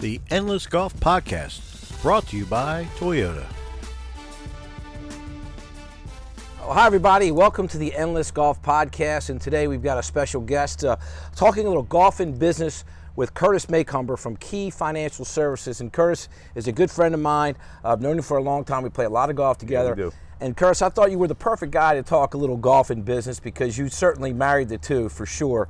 The Endless Golf Podcast, brought to you by Toyota. Hi, everybody. Welcome to the Endless Golf Podcast. And today we've got a special guest talking a little golf and business with Curtis Macomber from Key Financial Services. And Curtis is a good friend of mine. I've known him for a long time. We play a lot of golf together. Yeah, we do. And Curtis, I thought you were the perfect guy to talk a little golf and business because you certainly married the two for sure.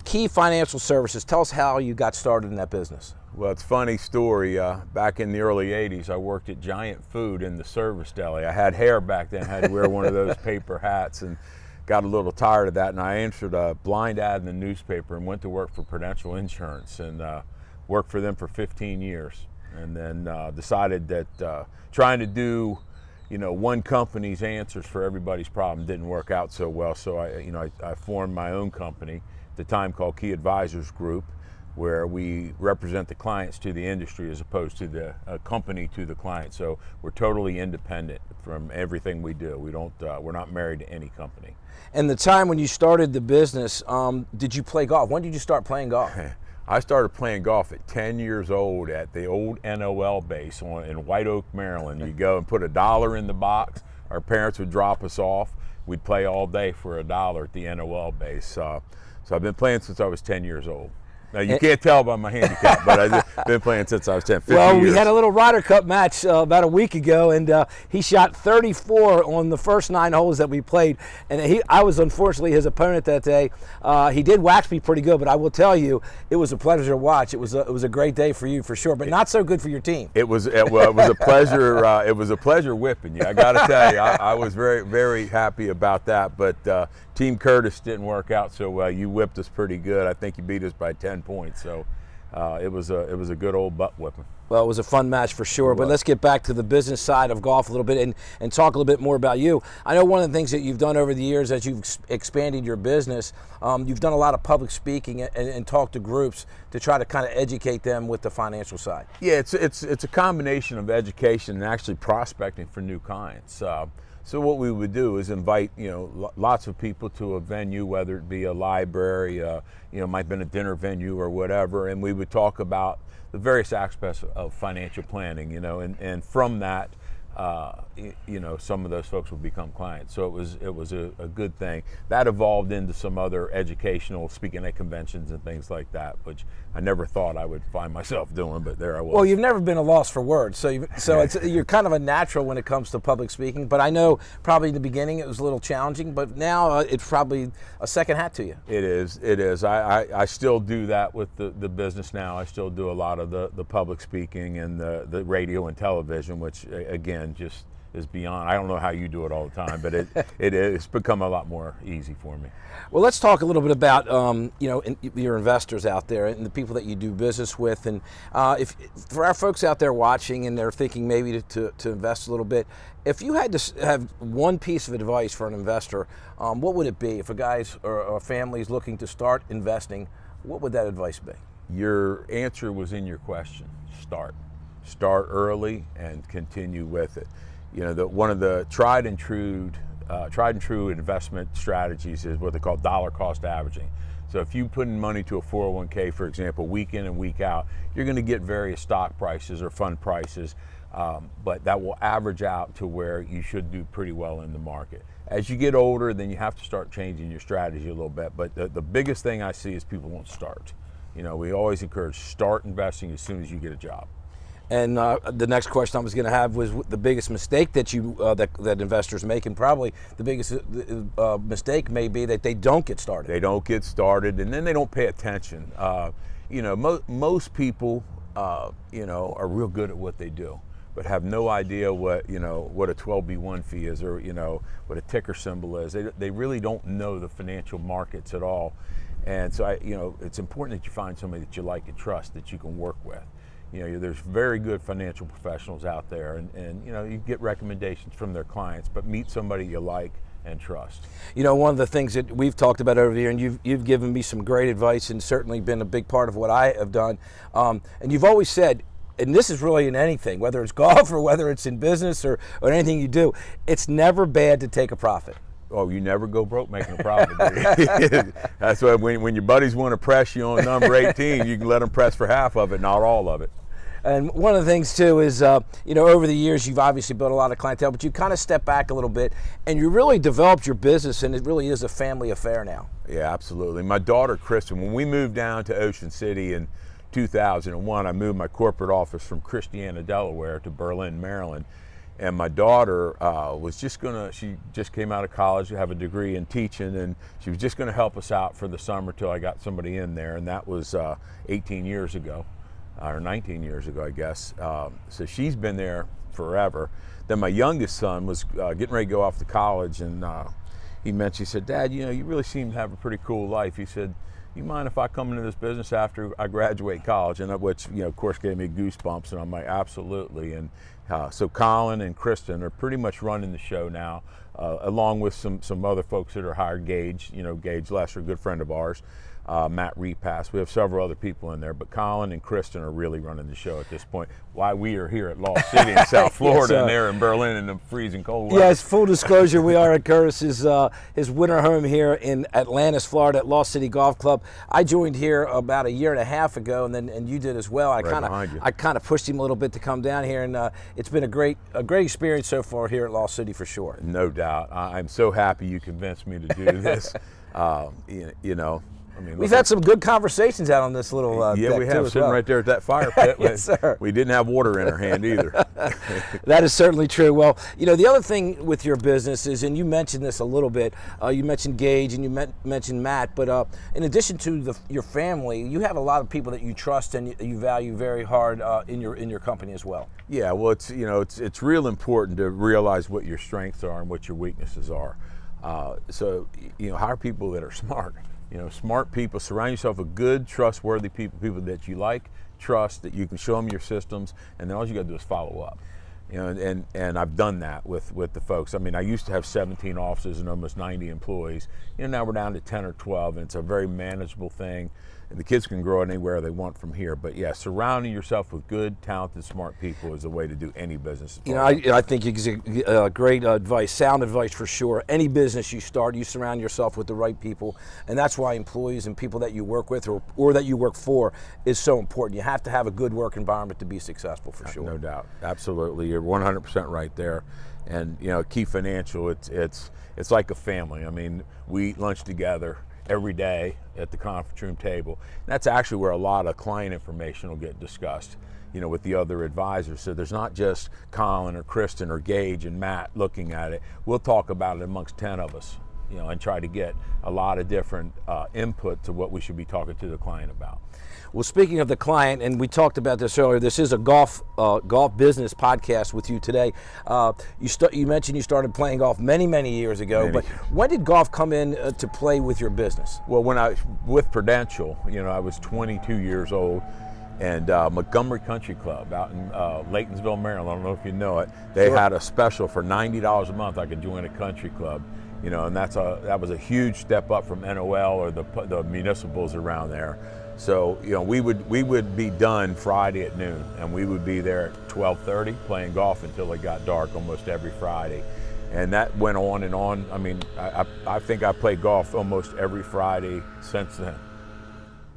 Key Financial Services, tell us how you got started in that business. Well, it's a funny story. Back in the early 80s, I worked at Giant Food in the service deli. I had hair back then, had to wear one of those paper hats, and got a little tired of that. And I answered a blind ad in the newspaper and went to work for Prudential Insurance and worked for them for 15 years. And then decided that trying to do one company's answers for everybody's problem didn't work out so well. So I formed my own company at the time called Key Advisors Group, where we represent the clients to the industry as opposed to the company to the client. So we're totally independent from everything we do. We're not married to any company. And the time when you started the business, did you play golf? When did you start playing golf? I started playing golf at 10 years old at the old NOL base in White Oak, Maryland. You go and put $1 in the box. Our parents would drop us off. We'd play all day for $1 at the NOL base. So I've been playing since I was 10 years old. Now, you can't tell by my handicap, but I've been playing since I was 10, 50 Well, years. we had a little Ryder Cup match about a week ago, and he shot 34 on the first 9 holes that we played. And I was unfortunately his opponent that day. He did wax me pretty good, but I will tell you, it was a pleasure to watch. It was a great day for you for sure, but not so good for your team. It was a pleasure. It was a pleasure whipping you. I got to tell you, I was very, very happy about that. But Team Curtis didn't work out so well. You whipped us pretty good. I think you beat us by 10 points. So it was a good old butt whipping. Well, it was a fun match for sure, but let's get back to the business side of golf a little bit and talk a little bit more about you. I know one of the things that you've done over the years as you've expanded your business, you've done a lot of public speaking and talked to groups to try to kind of educate them with the financial side. Yeah, it's a combination of education and actually prospecting for new clients. So what we would do is invite, lots of people to a venue, whether it be a library, might have been a dinner venue or whatever, and we would talk about the various aspects of financial planning, and from that, some of those folks would become clients. So it was a good thing. That evolved into some other educational speaking at conventions and things like that, which I never thought I would find myself doing, but there I was. Well, you've never been a loss for words, so you're kind of a natural when it comes to public speaking. But I know probably in the beginning it was a little challenging, but now it's probably a second hat to you. It is. I still do that with the business now. I still do a lot of the public speaking and the radio and television, which again just is beyond. I don't know how you do it all the time, but it's become a lot more easy for me. Well, let's talk a little bit about your investors out there and the people that you do business with, and if for our folks out there watching and they're thinking maybe to invest a little bit, if you had to have one piece of advice for an investor, what would it be? If a guy's or a family's looking to start investing, what would that advice be? Your answer was in your question. Start early and continue with it. One of the tried and true investment strategies is what they call dollar cost averaging. So if you put in money to a 401k, for example, week in and week out, you're going to get various stock prices or fund prices, but that will average out to where you should do pretty well in the market. As you get older, then you have to start changing your strategy a little bit. But the biggest thing I see is people won't start. We always encourage start investing as soon as you get a job. And the next question I was going to have was the biggest mistake that that investors make, and probably the biggest mistake may be that they don't get started. They don't get started, and then they don't pay attention. Most people, are real good at what they do, but have no idea what a 12B1 fee is, or what a ticker symbol is. They really don't know the financial markets at all, and so it's important that you find somebody that you like and trust that you can work with. There's very good financial professionals out there, and you get recommendations from their clients, but meet somebody you like and trust. One of the things that we've talked about over here, and you've given me some great advice and certainly been a big part of what I have done, and you've always said, and this is really in anything, whether it's golf or whether it's in business or anything you do, it's never bad to take a profit. Oh, you never go broke making a profit. That's why when your buddies want to press you on number 18, you can let them press for half of it, not all of it. And one of the things too is, over the years you've obviously built a lot of clientele, but you kind of step back a little bit and you really developed your business, and it really is a family affair now. Yeah, absolutely. My daughter, Kristen, when we moved down to Ocean City in 2001, I moved my corporate office from Christiana, Delaware to Berlin, Maryland. And my daughter she just came out of college to have a degree in teaching, and she was just going to help us out for the summer till I got somebody in there, and that was 18 years ago, or 19 years ago, I guess. So she's been there forever. Then my youngest son was getting ready to go off to college, and he said, Dad, you really seem to have a pretty cool life. He said, you mind if I come into this business after I graduate college? And which, of course, gave me goosebumps, and I'm like, absolutely. And so Colin and Kristen are pretty much running the show now, along with some other folks that are hired. Gage Lesser, a good friend of ours, Matt Repass. We have several other people in there, but Colin and Kristen are really running the show at this point. Why we are here at Lost City in South Florida, Yes, and they're in Berlin in the freezing cold weather. Yes, full disclosure, we are at Curtis's his winter home here in Atlantis, Florida, at Lost City Golf Club. I joined here about a year and a half ago, and you did as well. I kind of pushed him a little bit to come down here, and it's been a great experience so far here at Lost City for sure. No doubt. I'm so happy you convinced me to do this. We've had some good conversations out on this little yeah, deck we have, too, as sitting well. right there at that fire pit. Yes, sir. We didn't have water in our hand either. That is certainly true. Well, the other thing with your business is, and you mentioned this a little bit, you mentioned Gage and you mentioned Matt, but in addition to your family, you have a lot of people that you trust and you value very hard in your company as well. Yeah, well, it's real important to realize what your strengths are and what your weaknesses are. So hire people that are smart. Smart people. Surround yourself with good, trustworthy people that you like, trust, that you can show them your systems, and then all you got to do is follow up. And I've done that with the folks. I mean, I used to have 17 offices and almost 90 employees. Now we're down to 10 or 12, and it's a very manageable thing. And the kids can grow anywhere they want from here. But yeah, surrounding yourself with good, talented, smart people is the way to do any business. I think it's great advice, sound advice for sure. Any business you start, you surround yourself with the right people, and that's why employees and people that you work with or that you work for is so important. You have to have a good work environment to be successful for sure. No doubt, absolutely. You're 100% right there. And Key Financial, it's like a family. I mean, we eat lunch together every day at the conference room table. And that's actually where a lot of client information will get discussed, with the other advisors. So there's not just Colin or Kristen or Gage and Matt looking at it. We'll talk about it amongst 10 of us, and try to get a lot of different input to what we should be talking to the client about. Well, speaking of the client, and we talked about this earlier, this is a golf business podcast with you today. You mentioned you started playing golf many years ago, but when did golf come in to play with your business? Well, when I was with Prudential, I was 22 years old, and Montgomery Country Club out in Laytonsville, Maryland, I don't know if you know it, they had a special for $90 a month. I could join a country club. And that was a huge step up from NOL or the municipals around there. So we would be done Friday at noon, and we would be there at 12:30 playing golf until it got dark almost every Friday, and that went on and on. I mean, I think I played golf almost every Friday since then.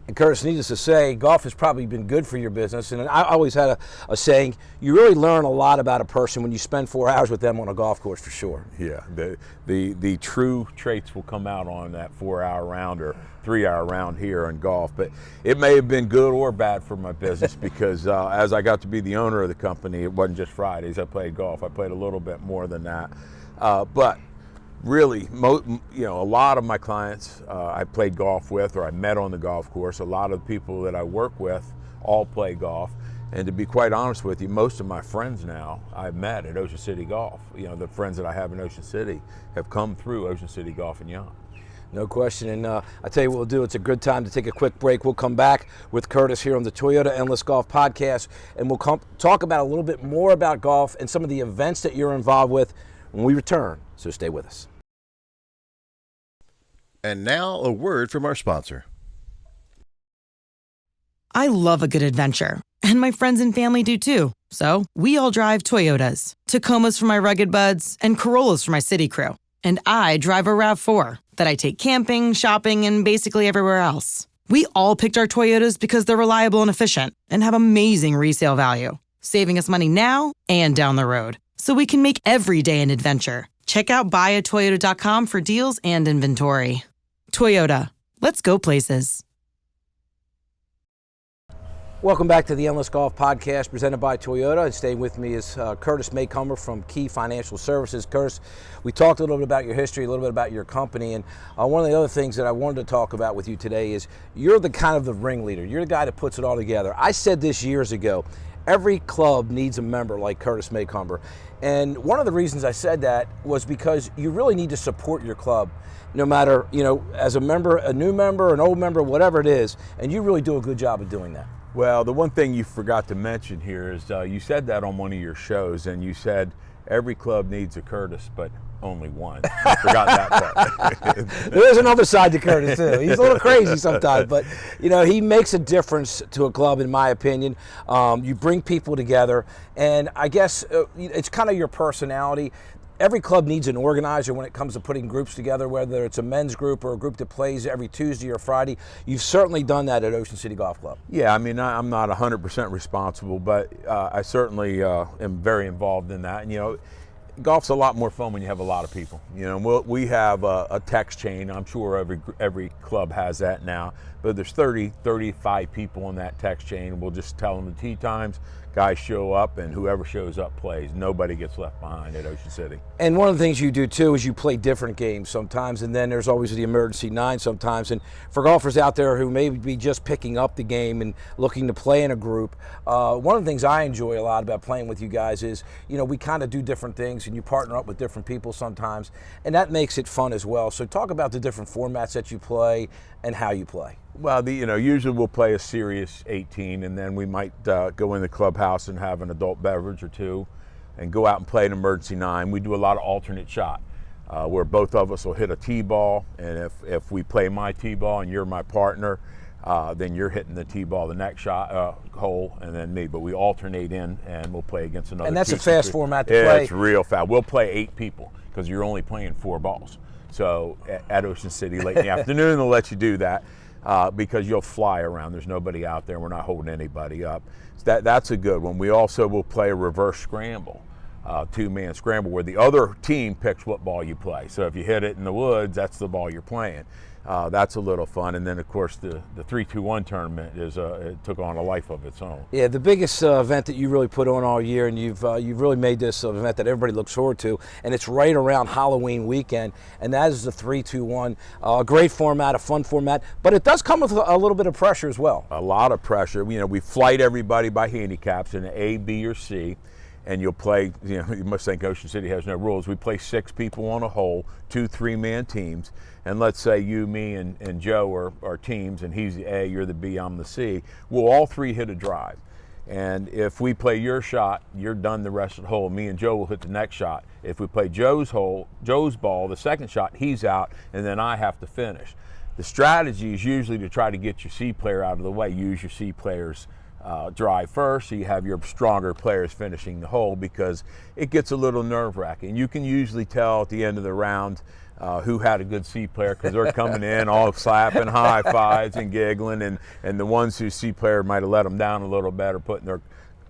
And Curtis, needless to say, golf has probably been good for your business. And I always had a saying, you really learn a lot about a person when you spend 4 hours with them on a golf course, for sure. Yeah, the true traits will come out on that 4-hour round or 3-hour round here in golf. But it may have been good or bad for my business because as I got to be the owner of the company, it wasn't just Fridays I played golf. I played a little bit more than that. But really, a lot of my clients I played golf with or I met on the golf course. A lot of the people that I work with all play golf. And to be quite honest with you, most of my friends now I've met at Ocean City Golf. The friends that I have in Ocean City have come through Ocean City Golf and Yacht. No question. And I tell you what we'll do, it's a good time to take a quick break. We'll come back with Curtis here on the Toyota Endless Golf Podcast, and we'll talk about a little bit more about golf and some of the events that you're involved with when we return. So stay with us. And now a word from our sponsor. I love a good adventure, and my friends and family do too. So we all drive Toyotas. Tacomas for my rugged buds and Corollas for my city crew. And I drive a RAV4 that I take camping, shopping, and basically everywhere else. We all picked our Toyotas because they're reliable and efficient and have amazing resale value, saving us money now and down the road, so we can make every day an adventure. Check out buyatoyota.com for deals and inventory. Toyota, let's go places. Welcome back to the Endless Golf Podcast presented by Toyota. And staying with me is Curtis Maycomer from Key Financial Services. Curtis, we talked a little bit about your history, a little bit about your company, and one of the other things that I wanted to talk about with you today is you're the kind of the ringleader. You're the guy that puts it all together. I said this years ago, every club needs a member like Curtis Maycomer. And one of the reasons I said that was because you really need to support your club, no matter, as a member, a new member, an old member, whatever it is, and you really do a good job of doing that. Well, the one thing you forgot to mention here is you said that on one of your shows, and you said every club needs a Curtis, but only one. I forgot that part. There's another side to Curtis, too. He's a little crazy sometimes, but, he makes a difference to a club, in my opinion. You bring people together, and I guess it's kind of your personality. Every club needs an organizer when it comes to putting groups together, whether it's a men's group or a group that plays every Tuesday or Friday. You've certainly done that at Ocean City Golf Club. Yeah, I mean, I'm not 100% responsible, but I certainly am very involved in that. And, golf's a lot more fun when you have a lot of people. We have a text chain. I'm sure every club has that now, but there's 35 people on that text chain. We'll just tell them the tee times. Guys show up, and whoever shows up plays. Nobody gets left behind at Ocean City. And one of the things you do too is you play different games sometimes, and then there's always the emergency 9 sometimes. And for golfers out there who may be just picking up the game and looking to play in a group, one of the things I enjoy a lot about playing with you guys is, we kind of do different things, and you partner up with different people sometimes, and that makes it fun as well. So talk about the different formats that you play and how you play. Well, usually we'll play a serious 18, and then we might go in the clubhouse and have an adult beverage or two and go out and play an emergency 9. We do a lot of alternate shot where both of us will hit a tee ball, and if we play my tee ball and you're my partner, then you're hitting the tee ball the next shot hole, and then me. But we alternate in, and we'll play against another. And that's a fast format to play. It's real fast. We'll play 8 people because you're only playing 4 balls. So at Ocean City late in the afternoon, they'll let you do that. Because you'll fly around. There's nobody out there. We're not holding anybody up. So that's a good one. We also will play a reverse scramble, 2-man scramble, where the other team picks what ball you play. So if you hit it in the woods, that's the ball you're playing. That's a little fun. And then, of course, the 3-2-1 tournament it took on a life of its own. Yeah, the biggest event that you really put on all year, and you've really made this an event that everybody looks forward to, and it's right around Halloween weekend, and that is the 3-2-1. A great format, a fun format, but it does come with a little bit of pressure as well. A lot of pressure. We flight everybody by handicaps in A, B, or C. And you'll play, you must think Ocean City has no rules. We play 6 people on a hole, 2 3-man teams. And let's say you, me, and Joe are teams, and he's the A, you're the B, I'm the C. We'll all 3 hit a drive. And if we play your shot, you're done the rest of the hole. Me and Joe will hit the next shot. If we play Joe's ball, the second shot, he's out, and then I have to finish. The strategy is usually to try to get your C player out of the way. Use your C players drive first, so you have your stronger players finishing the hole, because it gets a little nerve-wracking. You can usually tell at the end of the round who had a good C player, because they're coming in all slapping high fives and giggling, and the ones whose C player might have let them down a little bit are putting their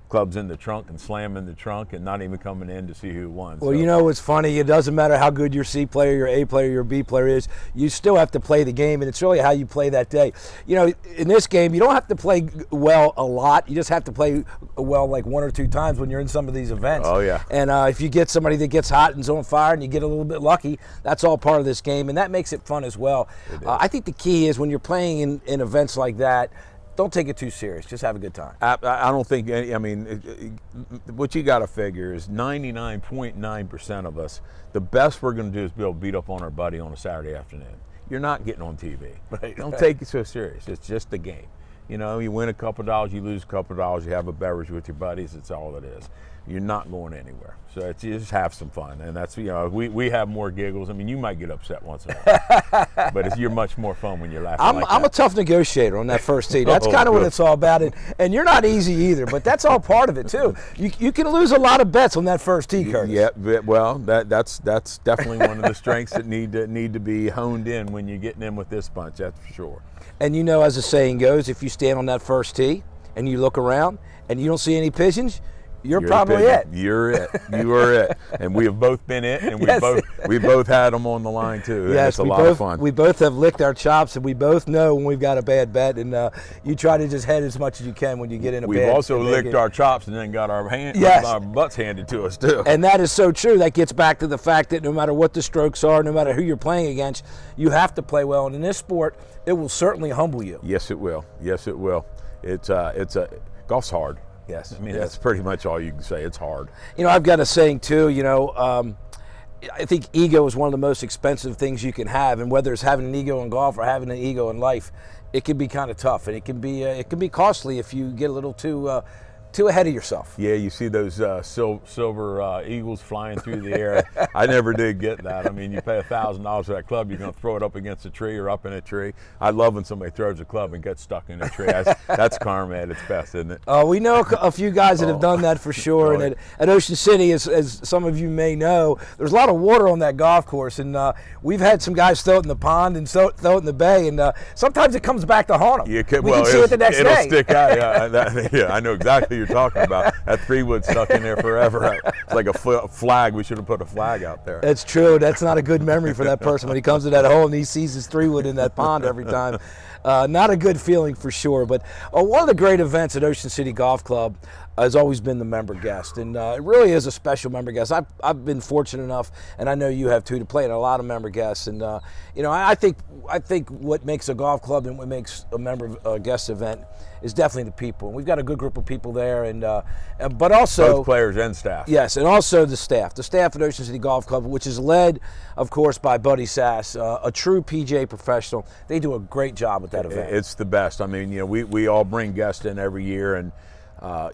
clubs in the trunk and slamming the trunk and not even coming in to see who won. Well, what's funny, it doesn't matter how good your C player, your A player, your B player is, you still have to play the game, and it's really how you play that day. In this game, you don't have to play well a lot. You just have to play well like 1 or 2 times when you're in some of these events. Oh, yeah. And if you get somebody that gets hot and is on fire and you get a little bit lucky, that's all part of this game, and that makes it fun as well. I think the key is when you're playing in events like that, don't take it too serious. Just have a good time. I don't think, what you got to figure is 99.9% of us, the best we're going to do is be able to beat up on our buddy on a Saturday afternoon. You're not getting on TV. Right. Don't take it so serious. It's just a game. You know, you win a couple dollars, you lose a couple dollars, you have a beverage with your buddies. It's all it is. You're not going anywhere. So it's, you just have some fun, and that's, you know, we have more giggles. I mean, you might get upset once in a while, but you're much more fun when you're laughing. I'm a tough negotiator on that first tee. That's kind of what it's all about, and you're not easy either. But that's all part of it too. You can lose a lot of bets on that first tee, Curtis. Yeah, well, that's definitely one of the strengths that need to be honed in when you're getting in with this bunch. That's for sure. And you know, as the saying goes, if you stand on that first tee and you look around and you don't see any pigeons, you're probably it. You're it. You are it. And we have both been it, and we both had them on the line too. Yes, it's a lot of fun. We both have licked our chops, and we both know when we've got a bad bet. And you try to just head as much as you can when you get in a bad. We've also licked our chops and then got our butts handed to us too. And that is so true. That gets back to the fact that no matter what the strokes are, no matter who you're playing against, you have to play well. And in this sport, it will certainly humble you. Yes, it will. Yes, it will. Golf's hard. Yes. I mean, that's pretty much all you can say. It's hard. You know, I've got a saying too, you know, I think ego is one of the most expensive things you can have, and whether it's having an ego in golf or having an ego in life, it can be kind of tough, and it can be costly if you get a little too ahead of yourself. Yeah, you see those silver eagles flying through the air. I never did get that. I mean, you pay $1,000 for that club, you're going to throw it up against a tree or up in a tree. I love when somebody throws a club and gets stuck in a tree. That's karma at its best, isn't it? We know a few guys that have done that for sure. And at Ocean City, as some of you may know, there's a lot of water on that golf course, and we've had some guys throw it in the pond and throw it in the bay, and sometimes it comes back to haunt them. We can see it the next day. It'll stick out. Yeah, I know exactly you're talking about. That 3-wood stuck in there forever. It's like a flag. We should have put a flag out there. That's true. That's not a good memory for that person when he comes to that hole and he sees his 3-wood in that pond every time. Not a good feeling for sure. But one of the great events at Ocean City Golf Club has always been the member guest, and it really is a special member guest. I've been fortunate enough, and I know you have too, to play in a lot of member guests. And you know, I think what makes a golf club and what makes a member guest event is definitely the people. And we've got a good group of people there, and but also both players and staff. Yes, and also the staff at Ocean City Golf Club, which is led, of course, by Buddy Sass, a true PGA professional. They do a great job with that event. It's the best. I mean, you know, we all bring guests in every year, and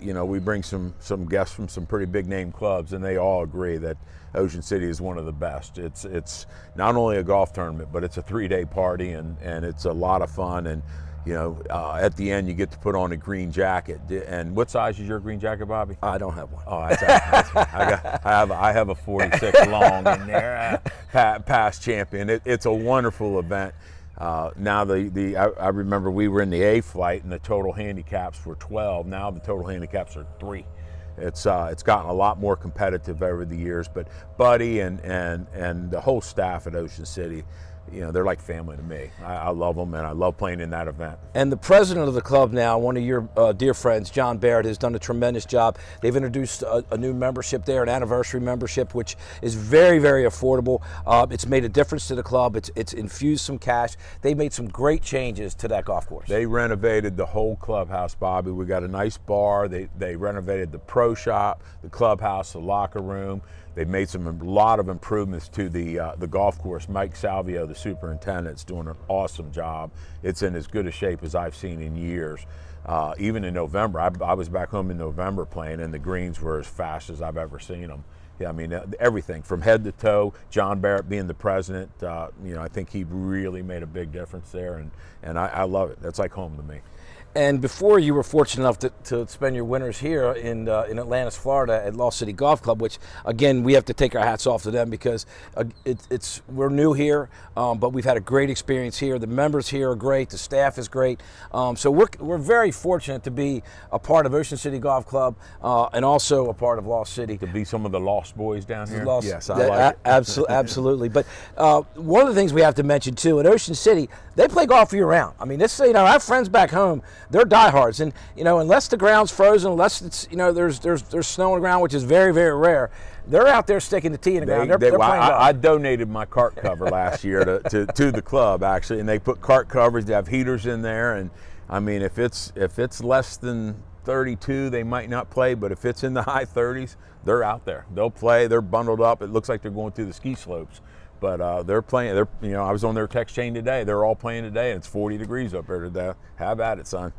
you know, we bring some guests from some pretty big name clubs, and they all agree that Ocean City is one of the best. It's not only a golf tournament, but it's a 3-day party, and it's a lot of fun. And you know, at the end, you get to put on a green jacket. And what size is your green jacket, Bobby? I don't have one. Oh, I have a 46 long in there, past champion. It's a wonderful event. Now I remember we were in the A flight and the total handicaps were 12. Now the total handicaps are 3. It's gotten a lot more competitive over the years. But Buddy and the whole staff at Ocean City, you know, they're like family to me. I love them, and I love playing in that event. And the president of the club now, one of your dear friends, John Barrett, has done a tremendous job. They've introduced a new membership there, an anniversary membership, which is very, very affordable. It's made a difference to the club. It's infused some cash. They made some great changes to that golf course. They renovated the whole clubhouse, Bobby. We got a nice bar. They renovated the pro shop, the clubhouse, the locker room. They've made a lot of improvements to the golf course. Mike Salvio, the superintendent, is doing an awesome job. It's in as good a shape as I've seen in years. Even in November, I was back home in November playing, and the greens were as fast as I've ever seen them. Yeah, I mean, everything from head to toe. John Barrett being the president, you know, I think he really made a big difference there, and I love it. That's like home to me. And before, you were fortunate enough to spend your winters here in Atlantis, Florida at Lost City Golf Club, which, again, we have to take our hats off to them because we're new here, but we've had a great experience here. The members here are great. The staff is great. So we're very fortunate to be a part of Ocean City Golf Club and also a part of Lost City. To be some of the Lost Boys down here? Yes, I like it. Absolutely. But one of the things we have to mention, too, at Ocean City, they play golf year-round. I mean, you know, I have friends back home, they're diehards, and you know, unless the ground's frozen, unless it's, you know, there's snow on the ground, which is very, very rare, they're out there sticking the tee in the ground. They're playing golf. I donated my cart cover last year to the club, actually, and they put cart covers. They have heaters in there, and I mean, if it's less than 32, they might not play, but if it's in the high 30s, they're out there. They'll play. They're bundled up. It looks like they're going through the ski slopes. But they're playing. You know, I was on their text chain today. They're all playing today, and it's 40 degrees up there today. Have at it, son.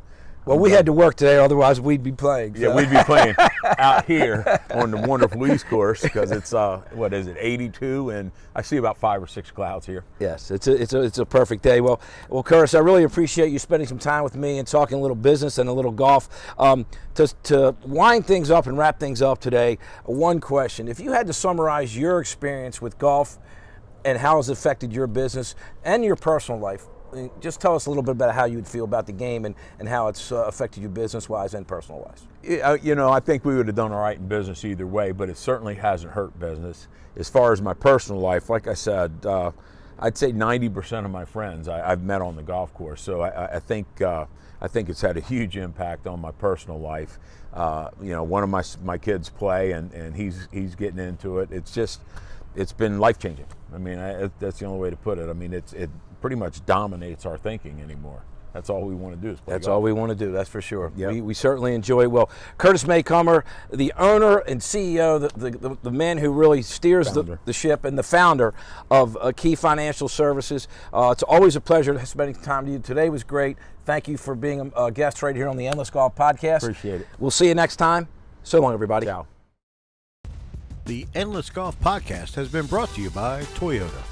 Well, we had to work today, otherwise we'd be playing. Yeah, so. we'd be playing out here on the wonderful East course because it's, 82, and I see about 5 or 6 clouds here. Yes, it's a perfect day. Well, Curtis, I really appreciate you spending some time with me and talking a little business and a little golf. To wind things up and wrap things up today, one question: if you had to summarize your experience with golf and how it's affected your business and your personal life, just tell us a little bit about how you would feel about the game and how it's affected you business-wise and personal-wise. I think we would have done all right in business either way, but it certainly hasn't hurt business. As far as my personal life, like I said, I'd say 90% of my friends I've met on the golf course. So I think it's had a huge impact on my personal life. One of my kids play, and he's getting into it. It's been life-changing. I mean, that's the only way to put it. I mean, it pretty much dominates our thinking anymore. That's all we want to do is play That's golf. all we want to do, that's for sure. Yep. We certainly enjoy it. Well, Curtis Maycomer, the owner and CEO, the man who really steers the ship and the founder of Key Financial Services. It's always a pleasure spending time with you. Today was great. Thank you for being a guest right here on the Endless Golf Podcast. Appreciate it. We'll see you next time. So long, everybody. Ciao. The Endless Golf Podcast has been brought to you by Toyota.